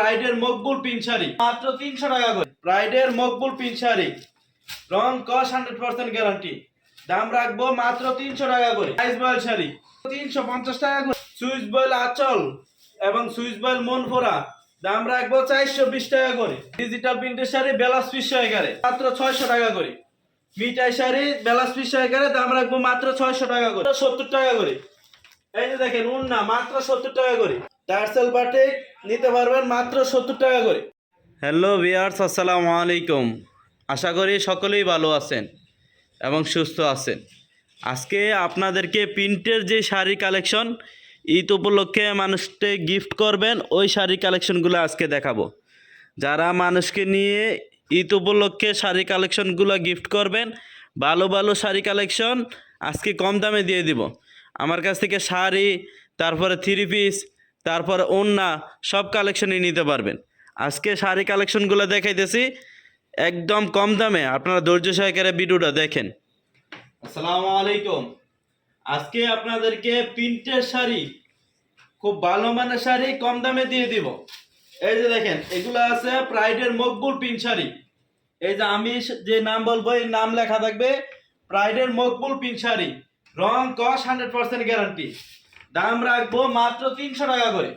ব্রাইডের Maqbool pin sari মাত্র 300 টাকা করে। ব্রাইডের মকবুল পিন শাড়ি রং কস 100% গ্যারান্টি, দাম রাখবো মাত্র 300 টাকা করে। সাইজ বয়েল শাড়ি 350 টাকা করে। সুইচ বয়েল আঁচল এবং সুইচ বয়েল মনফোরা দাম রাখবো 420 টাকা করে। ডিজিটাল প্রিন্টের শাড়ি বেলাস পিস সহকারে মাত্র 600 টাকা করে। মিঠাই শাড়ি বেলাস পিস সহকারে দাম রাখবো মাত্র 600 টাকা করে, 70 টাকা করে। এই যে দেখেন উন্না মাত্র 70 টাকা করে। টার্সেল বাটিক নিতে পারবেন মাত্র 70 টাকা করে। হ্যালো ভিউয়ার্স, আসসালামু আলাইকুম। আশা করি সকলেই ভালো আছেন এবং সুস্থ আছেন। আজকে আপনাদেরকে প্রিন্টের যে শাড়ি কালেকশন ঈদ উপলক্ষে মানুষকে গিফট করবেন ওই শাড়ি কালেকশনগুলো আজকে দেখাবো। যারা মানুষকে নিয়ে ঈদ উপলক্ষে শাড়ি কালেকশনগুলো গিফট করবেন, ভালো ভালো শাড়ি কালেকশন আজকে কম দামে দিয়ে দিব। আমার কাছ থেকে শাড়ি, তারপরে থ্রি পিস, তারপরে ওড়না সব কালেকশনই নিতে পারবেন। আজকে শাড়ি কালেকশনগুলো দেখাইতেছি একদম কম দামে, আপনারা ধৈর্য সহকারে ভিডিওটা দেখেন। আসসালামু আলাইকুম। আজকে আপনাদেরকে প্রিন্টের শাড়ি, খুব ভালো মানের শাড়ি কম দামে দিয়ে দিব। এই যে দেখেন এগুলো আছে প্রাইডের মকবুল পিন শাড়ি। এই যে আমি যে নাম বলবো এই নাম লেখা থাকবে প্রাইডের মকবুল পিন শাড়ি, রং কস 100% গ্যারান্টি, দাম রাখবো মাত্র 300 টাকা করে।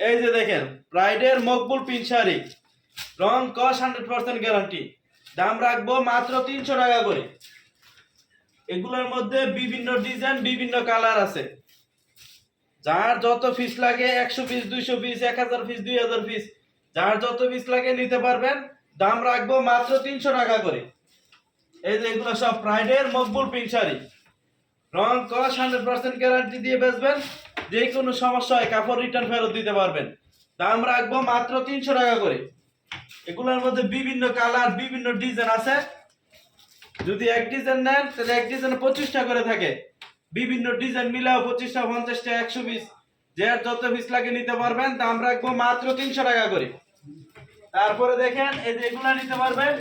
এই যে দেখেন প্রাইডের মকবুল পিন শাড়ি, রং কস 100% গ্যারান্টি, দাম রাখবো মাত্র 300 টাকা করে। এগুলোর মধ্যে বিভিন্ন ডিজাইন, বিভিন্ন কালার আছে। যার যত পিস লাগে 100 পিস, 200 পিস, 1000 পিস, 2000 পিস, যার যত পিস লাগে নিতে পারবেন। দাম রাখবো মাত্র 300 টাকা করে। এই যে এগুলো সব প্রাইডের মকবুল পিন শাড়ি, রং কস 100% গ্যারান্টি দিয়ে বেচবেন। যে কোনো সমস্যা হয় কাপড় রিটার্ন ফেরত দিতে পারবেন। দাম রাখবো মাত্র 300 টাকা করে। এগুলোর মধ্যে বিভিন্ন কালার, বিভিন্ন ডিজাইন আছে। যদি এক ডিজাইন নেন তাহলে এক ডিজাইনে 25 টাকা করে থাকে। বিভিন্ন ডিজাইন মিলাও 25 টাকা, 50 টাকা, 100 পিস, যার যত পিস লাগে নিতে পারবেন। দাম রাখবো মাত্র 300 টাকা করে। তারপরে দেখেন এই যে এগুলা নিতে পারবেন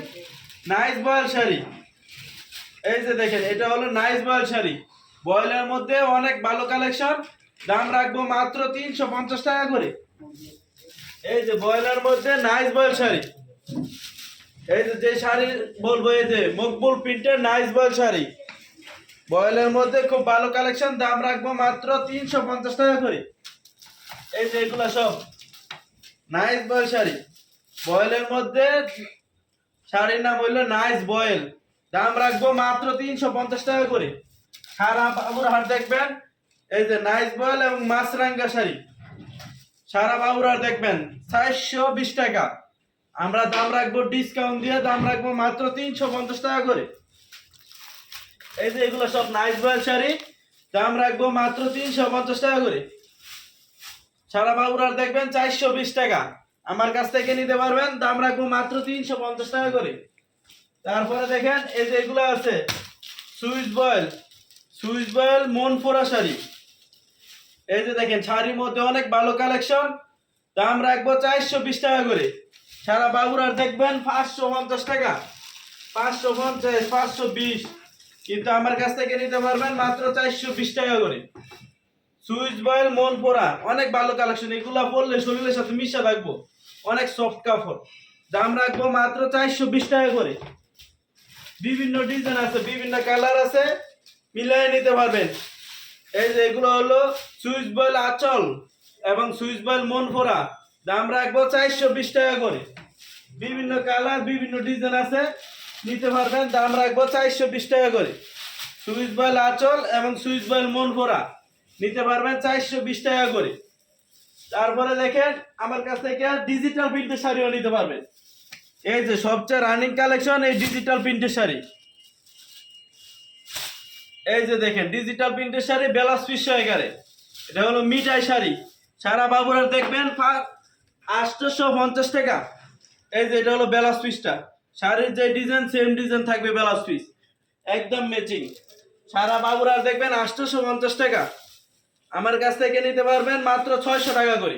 নাইস বয়েল শাড়ি। এই যে দেখেন এটা হলো নাইস বয়েল শাড়ি, বয়েলের মধ্যে অনেক ভালো কালেকশন, দাম রাখবো মাত্র 350 টাকা করে। এই যে বয়েলের মধ্যে নাইস বয়েল শাড়ি, এই যে শাড়ি বলবো এই যে মকবুল প্রিন্টের নাইস বয়েল শাড়ি, বয়েলের মধ্যে খুব ভালো কালেকশন, দাম রাখবো মাত্র 350 টাকা করে। এই যে এগুলা সব নাইস বয়েল শাড়ি, বয়েলের মধ্যে শাড়ির নাম হইলো নাইস বয়েল, দাম রাখবো মাত্র 350 টাকা করে। সারা বাবুরহাট দেখবেন এই যে নাইস বয়েল এবং মাছরাঙ্গা শাড়ি, সারা বাবুরহাট দেখবেন 420 টাকা। আমরা দাম রাখবো ডিসকাউন্ট দিয়ে, দাম রাখবো মাত্র 350 টাকা করে। এই যে এগুলো সব নাইস বয়েল শাড়ি, দাম রাখবো মাত্র 350 টাকা করে। সারা বাবুরহাট দেখবেন 420 টাকা, আমার কাছ থেকে নিতে পারবেন। দাম রাখবো মাত্র 350 টাকা করে। তারপরে দেখেন এই যে এগুলো আছে সুইচ বয়েল, সুইচ বয়েল মনফোরা শাড়ি। এই যে দেখেন শাড়ির মধ্যে অনেক ভালো কালেকশন, দাম রাখবো 420 টাকা করে। সারা বাবুরহাট দেখবেন 550 টাকা, 550, 520, কিন্তু আমার কাছ থেকে নিতে পারবেন মাত্র 420 টাকা করে। সুইচ বয়েল মনফোরা অনেক ভালো কালেকশন, এগুলা পরলে শরীরের সাথে মিশা থাকবো, অনেক সফট কাপড়, দাম রাখবো মাত্র 420 টাকা করে। বিভিন্ন ডিজাইন আছে, বিভিন্ন কালার আছে, মিলাই নিতে পারবেন। এই যে এগুলো হলো সুইচ বয়েল আঁচল এবং সুইচ বয়েল মনফোরা, দাম রাখবো 420 টাকা করে। বিভিন্ন কালার, বিভিন্ন ডিজাইন আছে, নিতে পারবেন। দাম রাখবো 420 টাকা করে। সুইচ বয়েল আঁচল এবং সুইচ বয়েল মনফোরা নিতে পারবেন 420 টাকা করে। তারপরে দেখেন আমার কাছ থেকে ডিজিটাল প্রিন্টের শাড়িও নিতে পারবেন। এই যে সবচেয়ে রানিং কালেকশন এই ডিজিটাল প্রিন্টের শাড়ি। এই যে দেখেন ডিজিটাল প্রিন্টের শাড়ি বেলাস পিস সহকারে, এটা হলো মিঠাই শাড়ি। সারা বাবুরহাট দেখবেন 850 টাকা। এই যে এটা হলো বেলাস পিসটা, শাড়ির যে ডিজাইন সেম ডিজাইন থাকবে, বেলাস পিস একদম ম্যাচিং। সারা বাবুরহাট দেখবেন 850 টাকা, আমার কাছ থেকে নিতে পারবেন মাত্র 600 টাকা করে।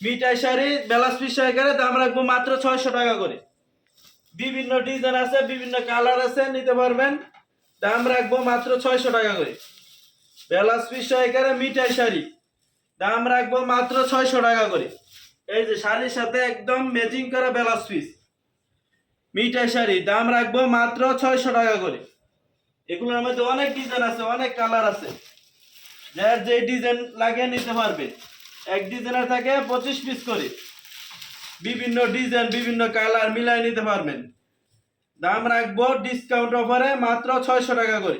মিঠাই শাড়ি বেলাস পিস সহকারে, দাম রাখবো মাত্র 600 টাকা করে। বিভিন্ন ডিজাইন আছে, বিভিন্ন কালার আছে, নিতে পারবেন। দাম রাখবো মাত্র 600 টাকা করে। বেলাস পিস সহকারে মিঠাই শাড়ি, দাম রাখবো মাত্র 600 টাকা করে। এই যে শাড়ির সাথে একদম ম্যাচিং করা ব্লাউজ পিস, মিঠাই শাড়ি, দাম রাখবো মাত্র 600 টাকা করে। এগুলোর মধ্যে অনেক ডিজাইন আছে, অনেক কালার আছে, যার যে ডিজাইন লাগে নিতে পারবে। এক ডিজাইনের থাকে 25 পিস করে, বিভিন্ন ডিজাইন বিভিন্ন কালার মিলাই নিতে পারবেন। দাম রাখবো ডিসকাউন্ট অফারে মাত্র 600 টাকা করে।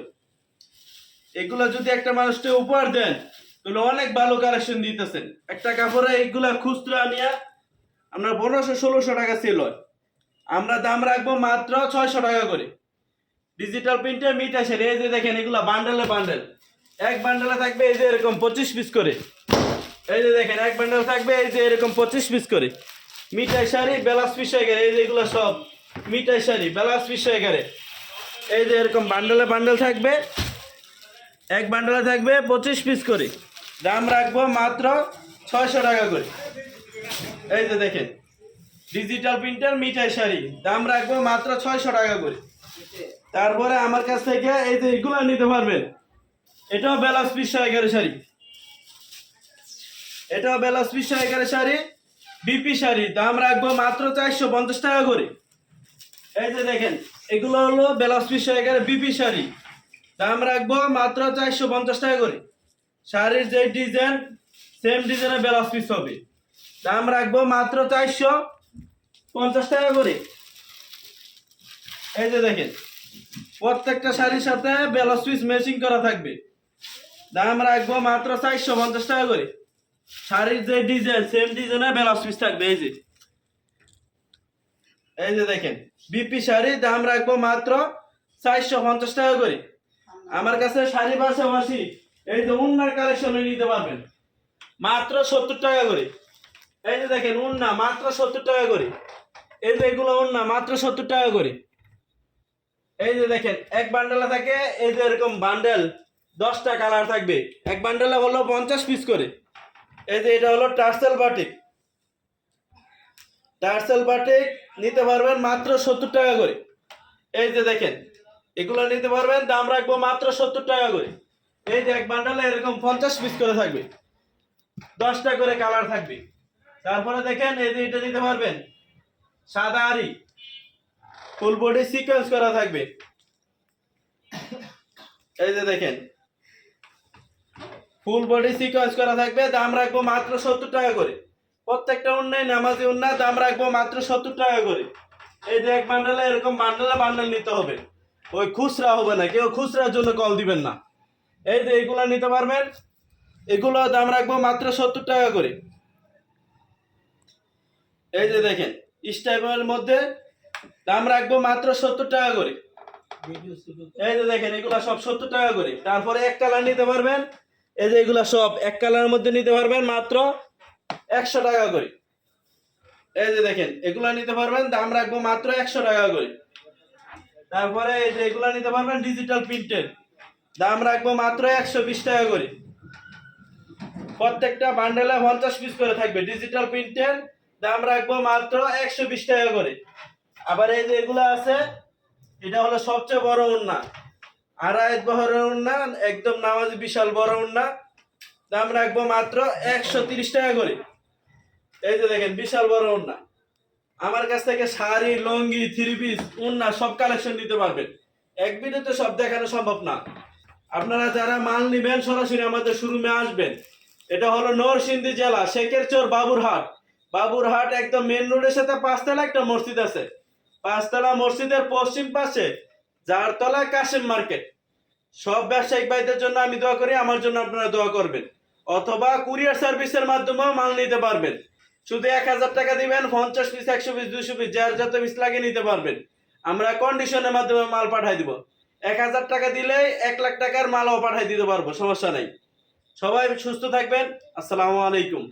এগুলো যদি একটা মানুষকে উপহার দেন তাহলে অনেক ভালো কালেকশন দিতেছেন। একটা কাপড়ে এইগুলা খুচরা নিয়ে আমরা 1500-1600 টাকা সেল হয়, আমরা দাম রাখবো মাত্র 600 টাকা করে। ডিজিটাল প্রিন্টের মিঠাই শাড়ি, এই যে দেখেন এগুলা বান্ডেলে বান্ডেল, এক বান্ডেলে থাকবে এই যে এরকম 25 পিস করে। এই যে দেখেন এক বান্ডেল থাকবে এই যে এরকম 25 পিস করে মিঠাই শাড়ি, ব্লাউজ পিস হয়ে গেলে এই যে এগুলো সব মিঠাই শাড়ি, ব্লাউজ পিস হয়ে গেলে এই যে এরকম বান্ডেলে বান্ডেল থাকবে, এক বান্ডেলে থাকবে 25 পিস করে। দাম রাখবো মাত্র 600 টাকা করে। এই যে দেখেন ডিজিটাল প্রিন্টার মিঠাই শাড়ি, দাম রাখবো মাত্র 600 টাকা করে। তারপরে আমার কাছ থেকে এই যে এগুলো নিতে পারবেন, এটাও ব্লাউজ পিস হয়ে গেলে শাড়ি, এটাও ব্লাউজ পিস হয়ে গেলে শাড়ি, বিপি শাড়ি, দাম রাখবো মাত্র 450 টাকা করে। এই যে দেখেন এগুলো হলো ব্লাউজ পিস হয়ে গেলে বিপি শাড়ি, দাম রাখবো মাত্র 450 টাকা করে। শাড়ির যে ডিজাইন সেম ডিজাইনের ব্লাউজ পিস হবে, দাম রাখবো মাত্র 450 টাকা করে। এই যে দেখেন প্রত্যেকটা শাড়ির সাথে ব্লাউজ পিস ম্যাচিং করা থাকবে, দাম রাখবো মাত্র 450 টাকা করে। শাড়ির যে ডিজাইন সেম ডিজাইনের ব্লাউজ পিস থাকবে। এই যে দেখেন বিপি শাড়ি, দাম রাখবো মাত্র 450 টাকা করে। আমার কাছে শাড়ি পাশাপাশি এই যে উন্নার কালেকশন নিতে পারবেন মাত্র 70 টাকা করে। এই যে দেখেন উন্না মাত্র 70 টাকা করে। এই যে এগুলো উন্না মাত্র 70 টাকা করে। এই যে দেখেন এক বান্ডেলে থাকে এই যে এরকম বান্ডেল 10টা কালার থাকবে, এক বান্ডেলে হলো 50 পিস করে। এই যে এটা হলো টার্সেল বাটিক, টার্সেল বাটিক নিতে পারবেন মাত্র 70 টাকা করে। এই যে দেখেন এগুলো নিতে পারবেন, দাম রাখবো মাত্র 70 টাকা করে। এই যে এক বান্ডেলে এরকম 50 পিস করে থাকবে, 10টা করে কালার থাকবে। তারপরে দেখেন এই যে এটা নিতে পারবেন সাদা আরি, ফুল বডি সিকোয়েন্স করা থাকবে। এই যে দেখেন ফুল বডি সিকোয়েন্স করা থাকবে, দাম রাখবো মাত্র 70 টাকা করে। প্রত্যেকটা উন্নয় নামাজি উন্নয়, দাম রাখবো মাত্র 70 টাকা করে। এই যে এক বান্ডেলে এরকম বান্ডেলে বান্ডেল নিতে হবে, ওই খুচরা হবে না, কেউ খুচরার জন্য কল দিবেন না। এই যে এগুলো নিতে পারবেন, এগুলো দাম রাখবো মাত্র 70 টাকা করে। এই যে দেখেন স্টাইপের মধ্যে দাম রাখবো মাত্র 70 টাকা করে। এই যে দেখেন এগুলা সব 70 টাকা করে। তারপরে এক কালার নিতে পারবেন, এই যে এগুলা সব এক কালারের মধ্যে নিতে পারবেন মাত্র 100 টাকা করে। এই যে দেখেন এগুলা নিতে পারবেন, দাম রাখবো মাত্র 100 টাকা করে। তারপরে এই যে এগুলা নিতে পারবেন ডিজিটাল প্রিন্টের, দাম রাখবো মাত্র 120 টাকা করে। প্রত্যেকটা বান্ডেলে 50 পিস করে থাকবে ডিজিটাল প্রিন্টের, দাম রাখবো মাত্র 120 টাকা করে। আবার এই যে এগুলো আছে, এটা হলো সবচেয়ে বড় উন্না, আড়াই বহরের উন্না, একদম নামাজি বিশাল বড় উন্না, দাম রাখবো মাত্র 130 টাকা করে। এই যে দেখেন বিশাল বড় উন্না। আমার কাছ থেকে শাড়ি, লুঙ্গি, থ্রি পিস, উন্না সব কালেকশন নিতে পারবেন। এক ভিডিওতে সব দেখানো সম্ভব না। আপনারা যারা মাল নিবেন সরাসরি আমাদের শোরুমে আসবেন। এটা হলো নরসিংদী জেলা শেখেরচর বাবুরহাট, বাবুরহাট একদম মেন রোডের সাথে 5তলা একটা মসজিদ আছে, 5তলা মসজিদের পশ্চিম পাশে যার তলায় কাশিম মার্কেট। সব ব্যবসায়িক ভাইদের জন্য আমি দোয়া করি, আমার জন্য আপনারা দোয়া করবেন। অথবা কুরিয়ার সার্ভিসের মাধ্যমেও মাল নিতে পারবেন। শুধু 1000 টাকা দিবেন, 50 পিস, 100 পিস, 200 পিস, যার যত পিস লাগে নিতে পারবেন। আমরা কন্ডিশনের মাধ্যমে মাল পাঠাই দিব। 1000 টাকা দিলে 1 লাখ টাকার মালও পাঠাই দিতে পারবো, সমস্যা নাই। সবাই সুস্থ থাকবেন। আসসালামু আলাইকুম।